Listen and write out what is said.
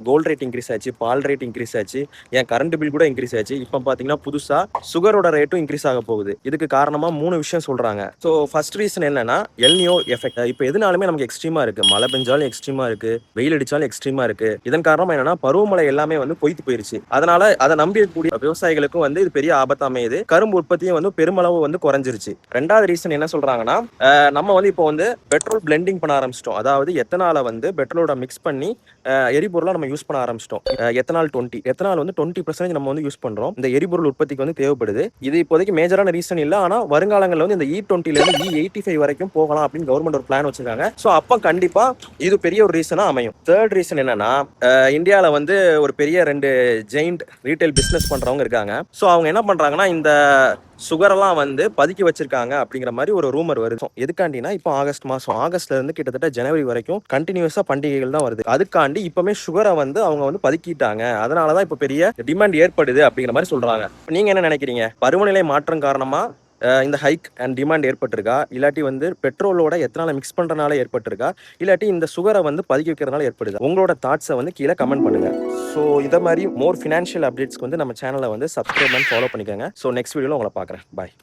Gold rate increase ஆச்சு, பால் rate increase ஆச்சு, ஏன் கரண்ட் பில் கூட இன்க்ரீஸ் ஆச்சு. இப்போ பார்த்தீங்கன்னா புதுசா சுகரோட ரேட்டும் இன்க்ரீஸ் ஆக போகுது. இதுக்கு காரணமா 3 விஷயம் சொல்றாங்க. ஸோ ஃபர்ஸ்ட் ரீசன் என்னன்னா எல்னியோ எஃபெக்ட். இப்போ எதுனாலுமே நமக்கு எக்ஸ்ட்ரீமா இருக்கு. மழை பெஞ்சாலும் எக்ஸ்ட்ரீமா இருக்கு, வெயில் அடிச்சாலும் எக்ஸ்ட்ரீமா இருக்கு. இதன் காரணமா என்னன்னா பருவமழை எல்லாமே வந்து பொய்த்து போயிருச்சு. அதனால அதை நம்பியக்கூடிய விவசாயிகளுக்கும் வந்து இது பெரிய ஆபத்தா அமையுது. கரும்பு உற்பத்தியும் வந்து பெருமளவு வந்து குறைஞ்சிருச்சு. ரெண்டாவது ரீசன் என்ன சொல்றாங்கன்னா நம்ம வந்து இப்போ வந்து பெட்ரோல் பிளெண்டிங் பண்ண ஆரம்பிச்சிட்டோம். அதாவது எத்தனால வந்து பெட்ரோலோட மிக்ஸ் பண்ணி எரிபொருளா நம்ம யூஸ் பண்ண ஆரம்பிச்சிட்டோம். எத்தனால் 20 எத்தனால் வந்து 20% நம்ம வந்து யூஸ் பண்றோம். இந்த எரிபொருள் உற்பத்திக்கு வந்து தேவைப்படுது. இது இப்போதைக்கு மேஜரான ரீசன் இல்ல. ஆனா வருங்காலங்களில் வந்து இந்த E20 ல இருந்து E85 வரைக்கும் போகலாம் அப்படின்னு கவர்மெண்ட் ஒரு பிளான் வச்சிருக்காங்க. ஸோ அப்போ கண்டிப்பா இது பெரிய ஒரு ரீசனா அமையும். தேர்ட் ரீசன் என்னன்னா இந்தியாவில் வந்து ஒரு பெரிய 2 ஜெயிண்ட் ரீட்டைல் பிசினஸ் பண்றவங்க இருக்காங்க. ஸோ அவங்க என்ன பண்றாங்கன்னா இந்த சுகரெல்லாம் வந்து பதுக்கி வச்சிருக்காங்க அப்படிங்கிற மாதிரி ஒரு ரூமர் வருது. எதுக்காண்டினா இப்போ ஆகஸ்ட் மாசம், ஆகஸ்ட்ல இருந்து கிட்டத்தட்ட ஜனவரி வரைக்கும் கண்டினியூஸா பண்டிகைகள் தான் வருது. அதுக்காண்டி இப்பவுமே சுகரை வந்து அவங்க வந்து பதுக்கிட்டாங்க. அதனாலதான் இப்ப பெரிய டிமாண்ட் ஏற்படுது அப்படிங்கிற மாதிரி சொல்றாங்க. நீங்க என்ன நினைக்கிறீங்க? பருவநிலை மாற்றம் காரணமா இந்த ஹைக் அண்ட் டிமாண்ட் ஏற்பட்டிருக்கா, இல்லாட்டி வந்து பெட்ரோலோட எத்தனால மிக்ஸ் பண்றதுனால ஏற்பட்டிருக்கா, இல்லாட்டி இந்த சுகரை வந்து பதுக்கி வைக்கிறதுனால ஏற்படுது? உங்களோட தாட்ஸை வந்து கீழே கமெண்ட் பண்ணுங்க. ஸோ இதை மாதிரி மோர் ஃபினான்ஷியல் அப்டேட்ஸ்க்கு வந்து நம்ம சேனலை வந்து சப்ஸ்கிரைப் அண்ட் ஃபாலோ பண்ணிக்கோங்க. ஸோ நெக்ஸ்ட் வீடியோவில் உங்களை பார்க்குறேன். பாய்.